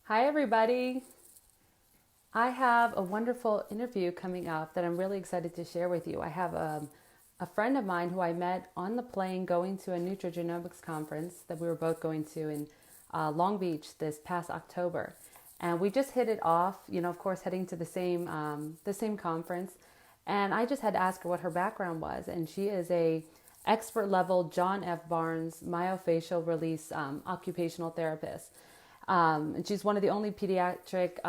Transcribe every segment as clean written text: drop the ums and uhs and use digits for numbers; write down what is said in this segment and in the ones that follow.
Hi, everybody. I have a wonderful interview coming up that I'm really excited to share with you. I have a friend of mine who I met on the plane going to a Nutrigenomics conference that we were both going to in Long Beach this past October. And we just hit it off, of course, heading to the same conference. And I just had to ask her what her background was. And she is a expert level John F. Barnes myofascial release occupational therapist. And she's one of the only pediatric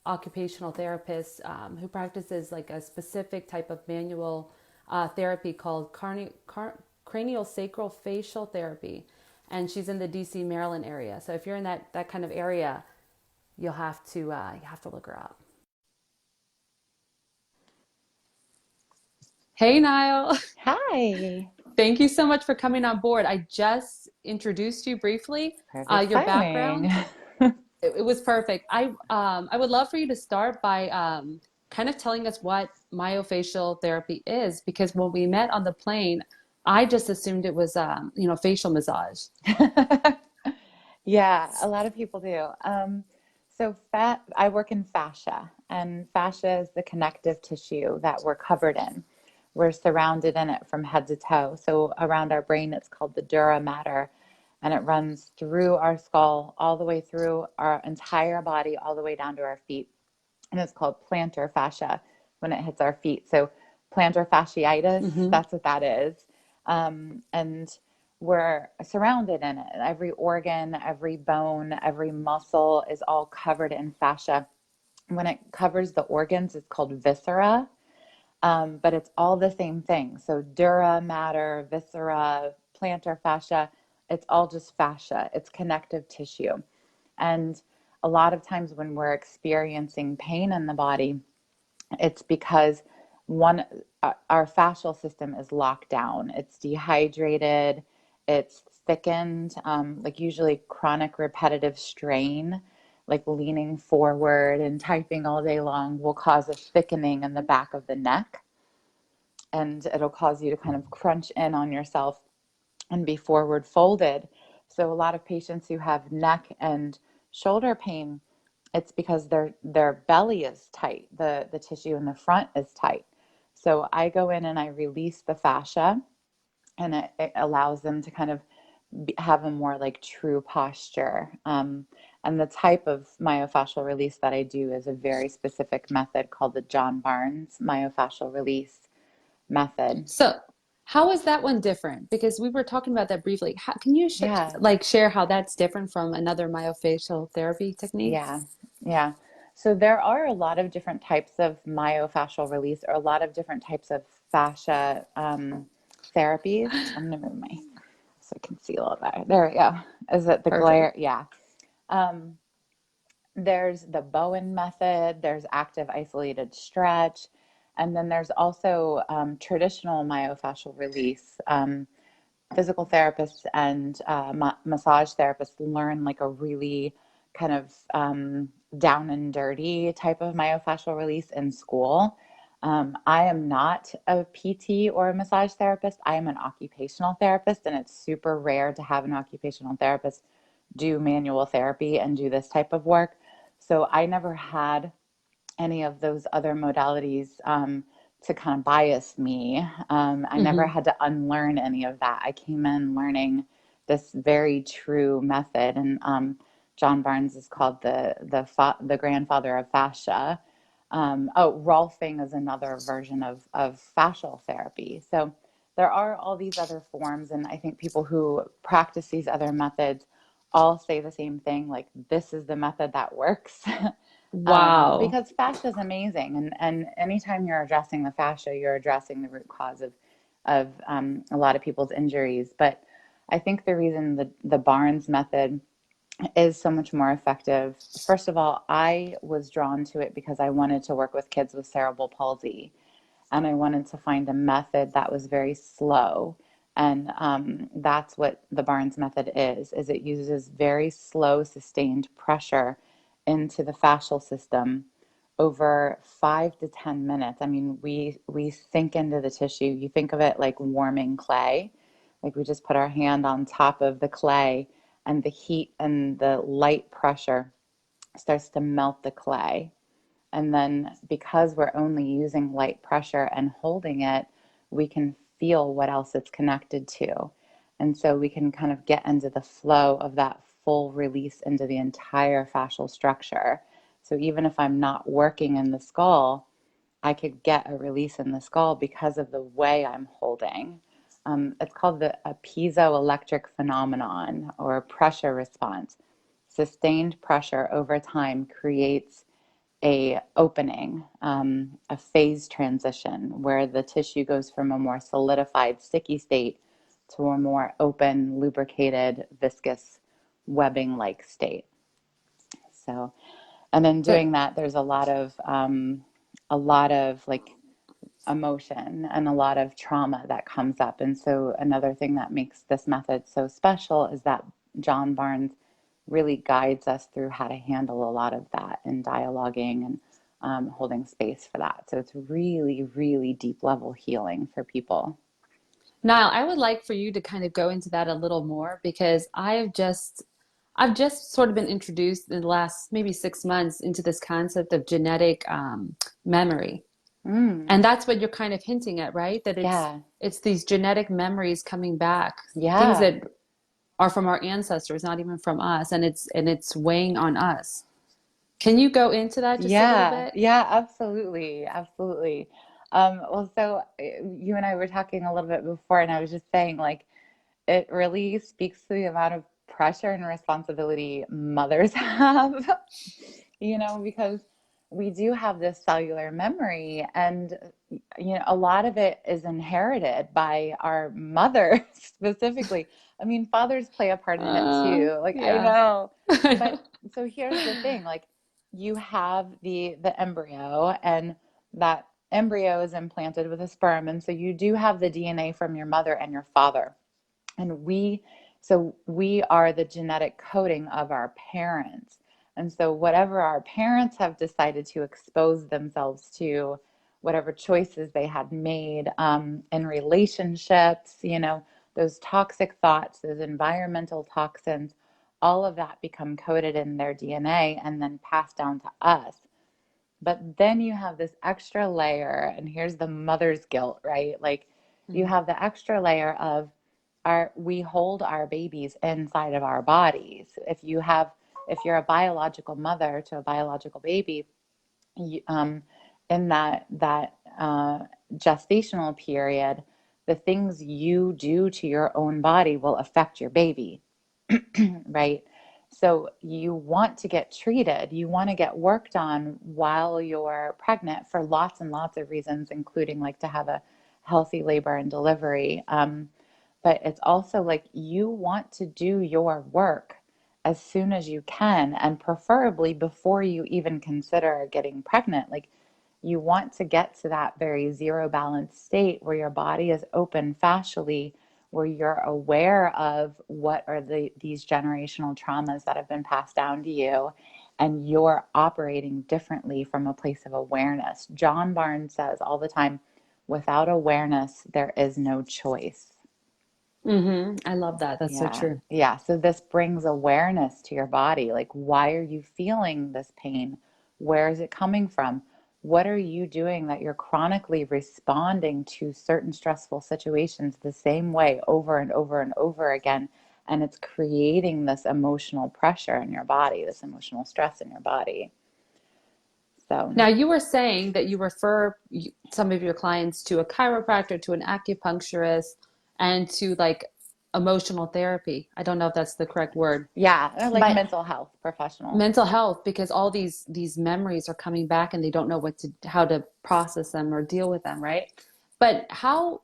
occupational therapists who practices like a specific type of manual therapy called cranial sacral facial therapy. And she's in the DC, Maryland area. So if you're in that kind of area, you have to look her up. Hey, Nile. Hi. Thank you so much for coming on board. I just introduced you briefly. Perfect Your timing. background, it was perfect. I would love for you to start by kind of telling us what myofascial therapy is, because when we met on the plane, I just assumed it was facial massage. Yeah, a lot of people do. I work in fascia, and fascia is the connective tissue that we're covered in. We're surrounded in it from head to toe. So around our brain, it's called the dura mater, and it runs through our skull, all the way through our entire body, all the way down to our feet. And it's called plantar fascia when it hits our feet. So plantar fasciitis, Mm-hmm. that's what that is. And we're surrounded in it. Every organ, every bone, every muscle is all covered in fascia. When it covers the organs, it's called viscera, but it's all the same thing. So dura mater, viscera, plantar fascia, it's all just fascia. It's connective tissue. And a lot of times when we're experiencing pain in the body, it's because one, our fascial system is locked down. It's dehydrated, it's thickened, like usually chronic repetitive strain, like leaning forward and typing all day long will cause a thickening in the back of the neck. And it'll cause you to kind of crunch in on yourself and be forward folded. So a lot of patients who have neck and shoulder pain, it's because their belly is tight. The tissue in the front is tight. So I go in and I release the fascia, and it allows them to kind of have a more like true posture. And the type of myofascial release that I do is a very specific method called the John Barnes myofascial release method. So, how is that one different? Because we were talking about that briefly. Can you Yeah. share how that's different from another myofascial therapy technique? Yeah, yeah. So there are a lot of different types of myofascial release or a lot of different types of fascia therapies. I'm gonna move my so I can see a little better. There we go. Is it the glare? Perfect. Yeah. Um, there's the Bowen method, there's active isolated stretch, and then there's also traditional myofascial release. Physical therapists and massage therapists learn like a really kind of down and dirty type of myofascial release in school. I am not a PT or a massage therapist. I am an occupational therapist, and it's super rare to have an occupational therapist do manual therapy and do this type of work. So I never had any of those other modalities to kind of bias me. I never Mm-hmm. had to unlearn any of that. I came in learning this very true method, and John Barnes is called the grandfather of fascia. Rolfing is another version of fascial therapy. So there are all these other forms, and I think people who practice these other methods all say the same thing, like this is the method that works. Wow. Because fascia is amazing, and anytime you're addressing the fascia, you're addressing the root cause of a lot of people's injuries. But I think the reason the Barnes method is so much more effective. First of all, I was drawn to it because I wanted to work with kids with cerebral palsy, and I wanted to find a method that was very slow. And that's what the Barnes method is it uses very slow, sustained pressure into the fascial system over 5 to 10 minutes. I mean, we sink into the tissue. You think of it like warming clay, like we just put our hand on top of the clay, and the heat and the light pressure starts to melt the clay. And then because we're only using light pressure and holding it, we can feel what else it's connected to. And so we can kind of get into the flow of that full release into the entire fascial structure. So even if I'm not working in the skull, I could get a release in the skull because of the way I'm holding. It's called a piezoelectric phenomenon or pressure response. Sustained pressure over time creates a opening, a phase transition where the tissue goes from a more solidified, sticky state to a more open, lubricated, viscous, webbing-like state. So, and then But doing that, there's a lot of like emotion and a lot of trauma that comes up. And so another thing that makes this method so special is that John Barnes really guides us through how to handle a lot of that and dialoguing and holding space for that. So it's really, really deep level healing for people. Niall, I would like for you to kind of go into that a little more because I've just sort of been introduced in the last maybe 6 months into this concept of genetic memory. Mm, And that's what you're kind of hinting at, right? That yeah. it's these genetic memories coming back, things Yeah. that are from our ancestors, not even from us, and it's weighing on us. Can you go into that just a little Yeah. bit? Yeah. Absolutely. Absolutely. Well, so you and I were talking a little bit before, and I was just saying, like, it really speaks to the amount of pressure and responsibility mothers have, because we do have this cellular memory, and, a lot of it is inherited by our mothers specifically. I mean, fathers play a part in it too. Like, I Yeah. know. I But know. so here's the thing, like, you have the embryo, and that embryo is implanted with a sperm, and so you do have the DNA from your mother and your father. And we are the genetic coding of our parents. And so whatever our parents have decided to expose themselves to, whatever choices they had made in relationships, those toxic thoughts, those environmental toxins, all of that become coded in their DNA and then passed down to us. But then you have this extra layer, and here's the mother's guilt, right? Like, you Mhm. have the extra layer of we hold our babies inside of our bodies. If you're a biological mother to a biological baby, you, in that gestational period, the things you do to your own body will affect your baby. Right? So you want to get treated, you want to get worked on while you're pregnant for lots and lots of reasons, including like to have a healthy labor and delivery. But it's also like you want to do your work as soon as you can, and preferably before you even consider getting pregnant. Like, you want to get to that very zero balance state where your body is open fascially, where you're aware of what are these generational traumas that have been passed down to you, and you're operating differently from a place of awareness. John Barnes says all the time, without awareness, there is no choice. I love that. That's so Yeah, true. yeah. So this brings awareness to your body. Like, why are you feeling this pain? Where is it coming from? What are you doing that you're chronically responding to certain stressful situations the same way over and over and over again? And it's creating this emotional pressure in your body, this emotional stress in your body. So, Now, you were saying that you refer some of your clients to a chiropractor, to an acupuncturist, and to like emotional therapy. I don't know if that's the correct word, yeah, or like but mental health professionals. mental health, because all these memories are coming back and they don't know how to process them or deal with them, right? But how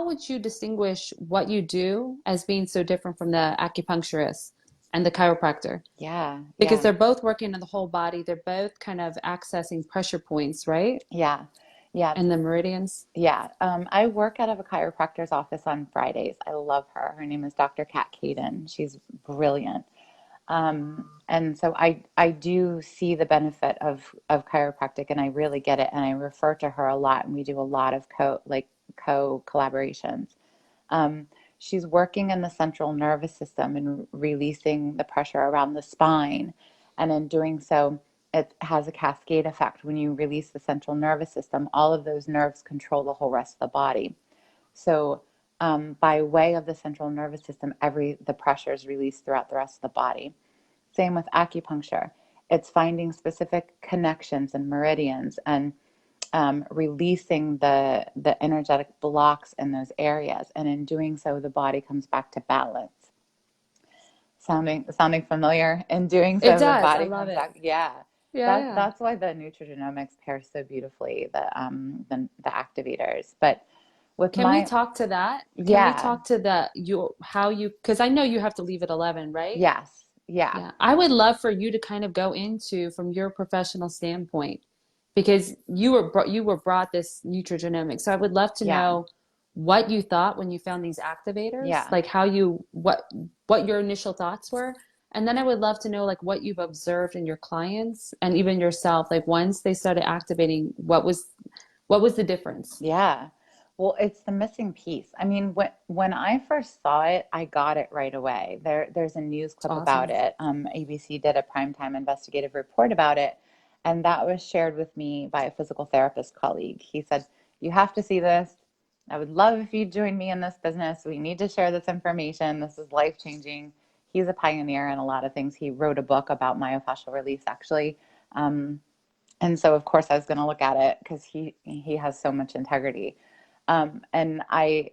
would you distinguish what you do as being so different from the acupuncturist and the chiropractor? Yeah, Because yeah. they're both working on the whole body. They're both kind of accessing pressure points, right? Yeah. Yeah. And the meridians. Yeah, I work out of a chiropractor's office on Fridays. I love her. Her name is Dr. Kat Caden. She's brilliant. And so I do see the benefit of chiropractic, and I really get it. And I refer to her a lot, and we do a lot of co collaborations. Um, she's working in the central nervous system and releasing the pressure around the spine. And in doing so, it has a cascade effect. When you release the central nervous system, all of those nerves control the whole rest of the body. So by way of the central nervous system, the pressure is released throughout the rest of the body. Same with acupuncture. It's finding specific connections and meridians and releasing the energetic blocks in those areas. And in doing so, the body comes back to balance. Sounding familiar? In doing It so, the does. I body love comes it. back. Yeah, Yeah, yeah. that's why the nutrigenomics pairs so beautifully. The activators, but with Can we my talk to that? Can we yeah, talk to the you how you because I know you have to leave at 11, right? yes, yeah, Yeah. I would love for you to kind of go into from your professional standpoint because you were brought this nutrigenomics. So I would love to yeah, know what you thought when you found these activators, yeah. like how you what your initial thoughts were. And then I would love to know like what you've observed in your clients and even yourself, like once they started activating, what was the difference? Yeah. Well, it's the missing piece. I mean, when I first saw it, I got it right away. There's a news It's clip about awesome. it. ABC did a primetime investigative report about it, and that was shared with me by a physical therapist colleague. He said, "You have to see this. I would love if you join me in this business. We need to share this information. This is life-changing." He's a pioneer in a lot of things. He wrote a book about myofascial release, actually. Um, and so of course I was going to look at it because he has so much integrity. And I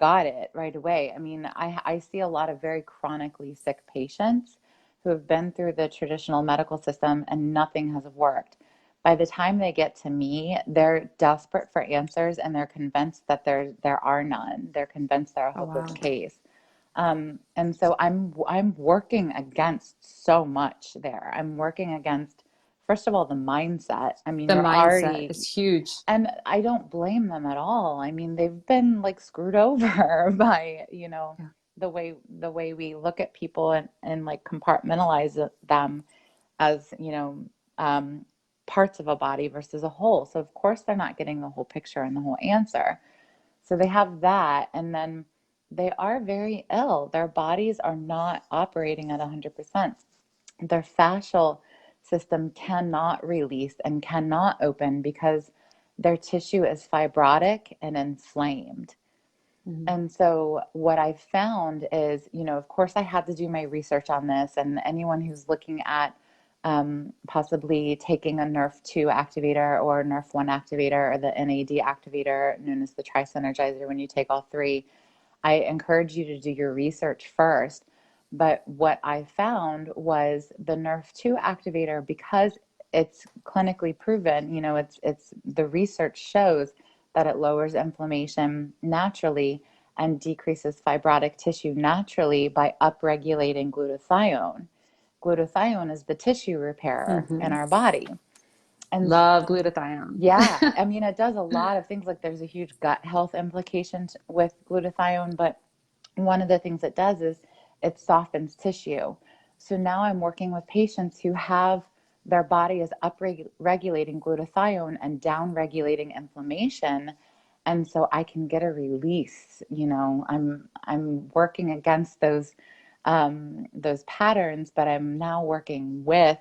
got it right away. I mean, I see a lot of very chronically sick patients who have been through the traditional medical system and nothing has worked. By the time they get to me, they're desperate for answers and they're convinced that there are none. They're convinced they're a Oh hopeless wow. case. And so I'm working against so much there. I'm working against, first of all, the mindset. I mean, The you're mindset is already, huge. and I don't blame them at all. I mean, they've been like screwed over by, Yeah. the way we look at people and like compartmentalize them as, parts of a body versus a whole. So of course they're not getting the whole picture and the whole answer. So they have that, and then they are very ill. Their bodies are not operating at 100%. Their fascial system cannot release and cannot open because their tissue is fibrotic and inflamed. Mhm. And so what I found is, of course, I had to do my research on this, and anyone who's looking at possibly taking a Nerf 2 activator or Nerf 1 activator or the NAD activator, known as the Tri-Synergizer, when you take all three, I encourage you to do your research first. But what I found was the Nerf 2 activator, because it's clinically proven, it's the research shows that it lowers inflammation naturally and decreases fibrotic tissue naturally by upregulating glutathione. Glutathione is the tissue repairer in Mhm. our body. And Love glutathione. yeah, I mean, it does a lot of things. Like there's a huge gut health implication with glutathione, but one of the things it does is it softens tissue. So now I'm working with patients who have their body is up-regulating glutathione and down-regulating inflammation. And so I can get a release. I'm working against those patterns, but I'm now working with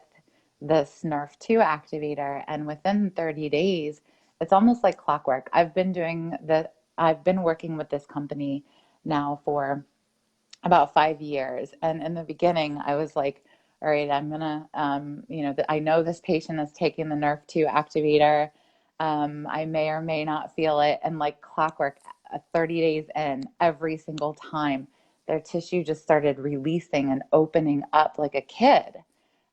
this Nerf 2 activator, and within 30 days, it's almost like clockwork. I've been working with this company now for about 5 years. And in the beginning, I was like, all right, I'm gonna, I know this patient is taking the Nerf 2 activator. I may or may not feel it. And like clockwork, 30 days in, every single time, their tissue just started releasing and opening up like a kid.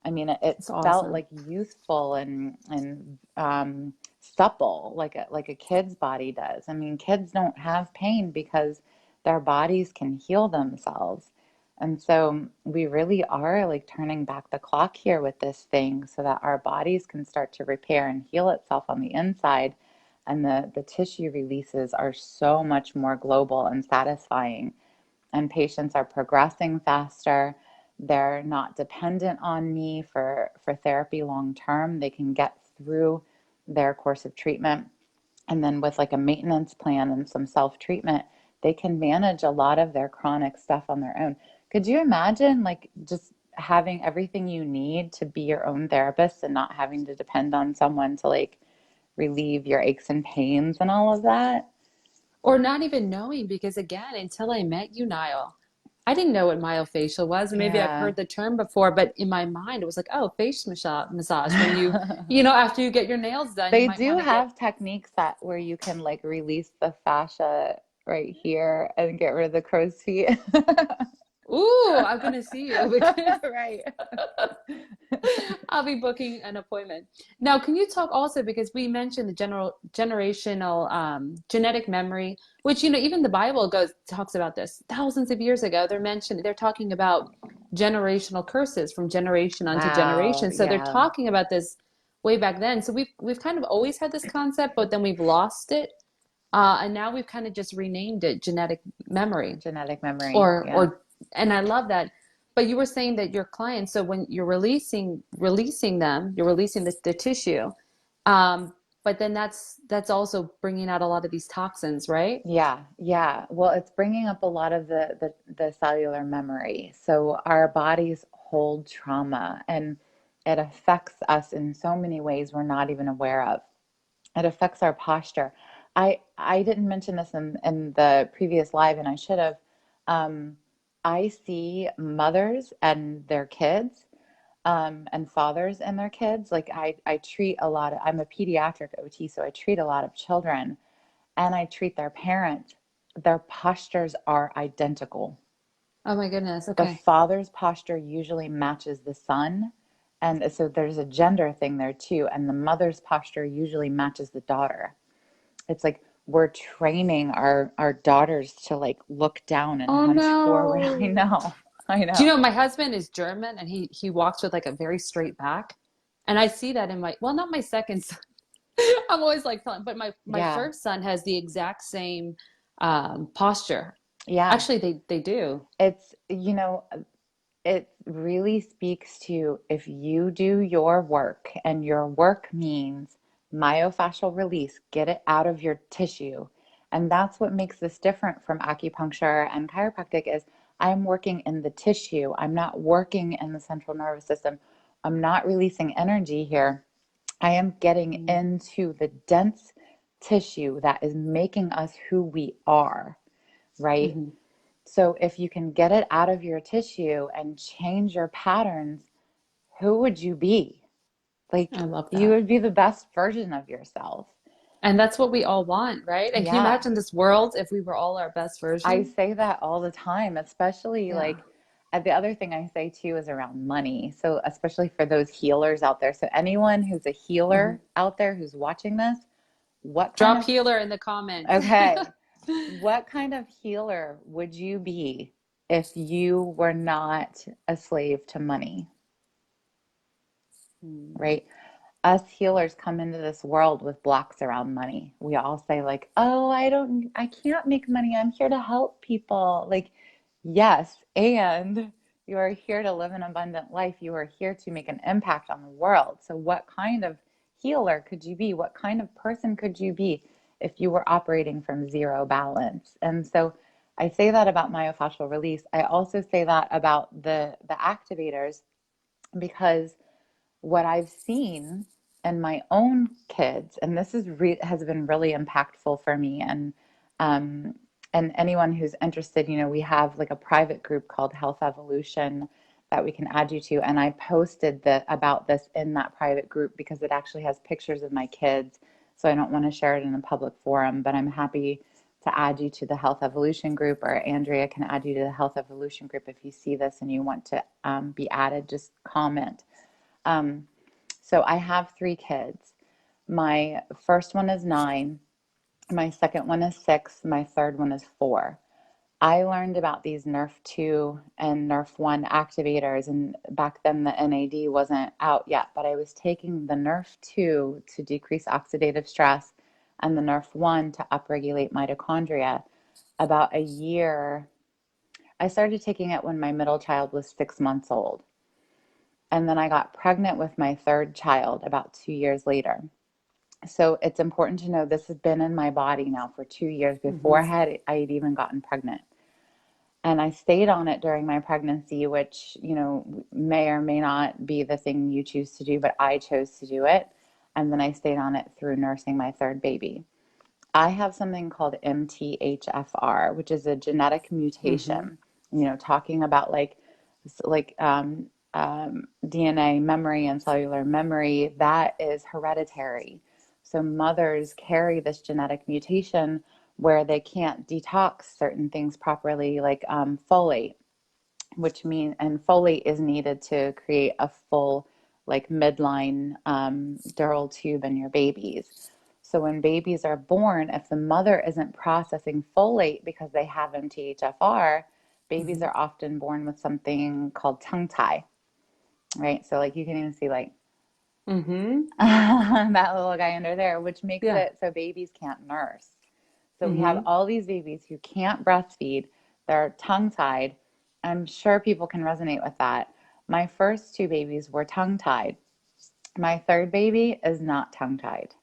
I mean, it It's felt awesome. like youthful and supple, like a kid's body does. I mean, kids don't have pain because their bodies can heal themselves. And so we really are like turning back the clock here with this thing so that our bodies can start to repair and heal itself on the inside. And the tissue releases are so much more global and satisfying, and patients are progressing faster. They're not dependent on me for therapy long term. They can get through their course of treatment. And then with like a maintenance plan and some self-treatment, they can manage a lot of their chronic stuff on their own. Could you imagine like just having everything you need to be your own therapist and not having to depend on someone to like relieve your aches and pains and all of that. Or not even knowing, because again, until I met you, Nile, I didn't know what myofascial was. And maybe I've Yeah. heard the term before, but in my mind, it was like, oh, face massage when after you get your nails done, you They might do want to get, have techniques that where you can like release the fascia right here and get rid of the crow's feet. ooh, I'm going to see you because Right. I'll be booking an appointment. Now, can you talk also, because we mentioned the generational genetic memory, which, even the Bible talks about this thousands of years ago. They're talking about generational curses from generation onto Wow. generation. So they're Yeah. talking about this way back then. So we've kind of always had this concept, but then we've lost it. And now we've kind of just renamed it genetic memory Genetic memory. or Yeah. or and I love that. But you were saying that your clients, so when you're releasing them, you're releasing the tissue. Um, but then that's also bringing out a lot of these toxins, right? Yeah, yeah. Well, it's bringing up a lot of the cellular memory. So our bodies hold trauma and it affects us in so many ways we're not even aware of. It affects our posture. I didn't mention this in the previous live, and I should have. Um, I see mothers and their kids, and fathers and their kids. Like I treat a lot of, I'm a pediatric OT, so I treat a lot of children and I treat their parents. Their postures are identical. Oh my goodness. The Okay. father's posture usually matches the son. And so there's a gender thing there too. And the mother's posture usually matches the daughter. It's like we're training our daughters to like look down and Oh hunch forward. I no. know. I Do you know. know my husband is German and he walks with like a very straight back. And I see that in not my second son. I'm always like telling, but my Yeah. first son has the exact same posture. Yeah. Actually, they do. It's, it really speaks to if you do your work and your work means myofascial release, get it out of your tissue. And that's what makes this different from acupuncture and chiropractic is I'm working in the tissue. I'm not working in the central nervous system. I'm not releasing energy here. I am getting into the dense tissue that is making us who we are, right? Mm-hmm. So if you can get it out of your tissue and change your patterns, who would you be? Like I love you that. would be the best version of yourself. And that's what we all want, right? And can you Yeah. imagine this world if we were all our best I version? say that all the time, especially Yeah. like the other thing I say too is around money. So especially for those healers out there. So anyone who's a Hmm. healer out there who's watching this, what kind Drop of healer in the comments. okay, what kind of healer would you be if you were not a slave to money, Hmm. right? Us healers come into this world with blocks around money. We all say like, "Oh, I can't make money. I'm here to help people." Like, yes, and you are here to live an abundant life. You are here to make an impact on the world. So what kind of healer could you be? What kind of person could you be if you were operating from zero balance? And so I say that about myofascial release. I also say that about the activators because what I've seen in my own kids, and this has been really impactful for me, um, and anyone who's interested, we have like a private group called Health Evolution that we can add you to, and I posted about this in that private group because it actually has pictures of my kids, so I don't want to share it in a public forum, but I'm happy to add you to the Health Evolution group, or Andrea can add you to the Health Evolution group if you see this and you want to be added. Just comment. Um, so I have three kids. My first one is 9. My second one is 6. My third one is 4. I learned about these Nerf 2 and Nerf 1 activators, and back then the NAD wasn't out yet, but I was taking the Nerf 2 to decrease oxidative stress and the Nerf 1 to upregulate mitochondria. About a year, I started taking it when my middle child was 6 months old. And then I got pregnant with my third child about 2 years later. So it's important to know this has been in my body now for 2 years before Hmm. I had even gotten pregnant. And I stayed on it during my pregnancy, which, may or may not be the thing you choose to do, but I chose to do it. And then I stayed on it through nursing my third baby. I have something called MTHFR, which is a genetic Mm-hmm. mutation, talking about DNA memory and cellular memory, that is hereditary. So mothers carry this genetic mutation where they can't detox certain things properly, like folate, and folate is needed to create a full, like midline dural tube in your babies. So when babies are born, if the mother isn't processing folate because they have MTHFR, babies Mm-hmm. are often born with something called tongue tie, right? So like you can even see like Mm-hmm. that little guy under there, which makes Yeah. it so babies can't nurse. So we have Mm-hmm. all these babies who can't breastfeed, they're tongue tied. I'm sure people can resonate with that. My first two babies were tongue tied. My third baby is not tongue tied.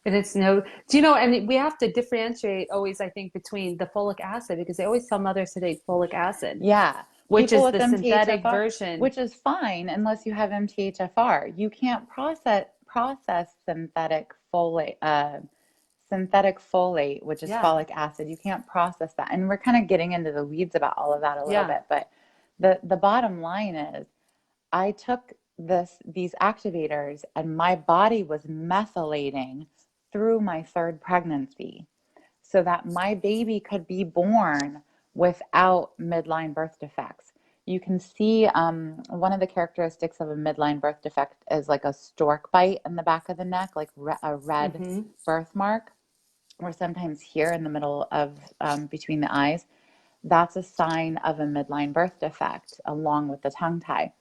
And it's no, do you know, and we have to differentiate always, I think, between the folic acid because they always tell mothers to take folic acid, Yeah, which people is with the synthetic MTHFR, version. which is fine unless you have MTHFR. You can't process synthetic folate, which is Yeah. folic acid. You can't process that. And we're kind of getting into the weeds about all of that a little Yeah. bit, but the bottom line is I took these activators and my body was methylating through my third pregnancy so that my baby could be born without midline birth defects. You can see one of the characteristics of a midline birth defect is like a stork bite in the back of the neck, like a red Mm-hmm. birthmark, or sometimes here in the middle of between the eyes. That's a sign of a midline birth defect, along with the tongue tie.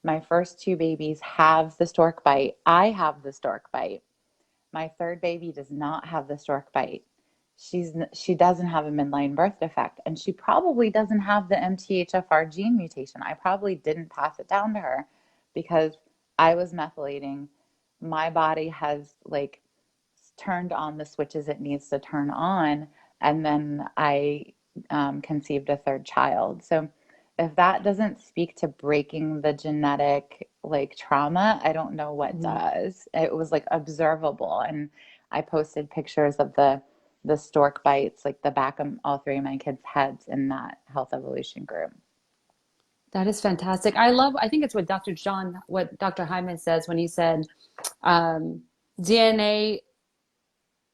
My first two babies have the stork bite. I have the stork bite. My third baby does not have the stork bite. She doesn't have a midline birth defect, and she probably doesn't have the MTHFR gene mutation. I probably didn't pass it down to her because I was methylating. My body has like turned on the switches it needs to turn on, and then I conceived a third child. So if that doesn't speak to breaking the genetic like trauma, I don't know what Mm-hmm. does. It was like observable, and I posted pictures of the stork bites, like the back of all three of my kids' heads in that health evolution group. That is fantastic. I think it's what Dr. Hyman says when he said, um, DNA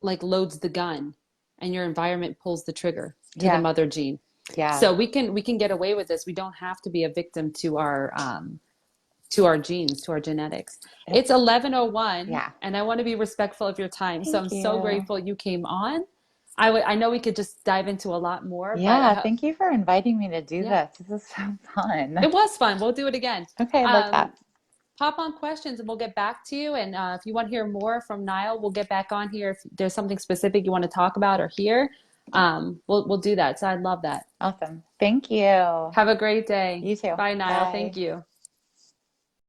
like loads the gun and your environment pulls the trigger to the Yeah, mother gene. yeah, So we can get away with this. We don't have to be a victim to our genes, to our genetics. It's 11:01 yeah. and I want to be respectful of your time. So I'm Thank so you. grateful you came on. I know we could just dive into a lot more, but Yeah, thank you for inviting me to do yeah, this. This is so fun. it was fun. We'll do it again. Okay, I'd like Um, that. Pop on questions and we'll get back to you. And if you want to hear more from Nyle, we'll get back on here. If there's something specific you want to talk about or hear, we'll do that. So I'd love that. Awesome. Thank you. Have a great day. You too. Bye, Nyle. Thank Bye. you.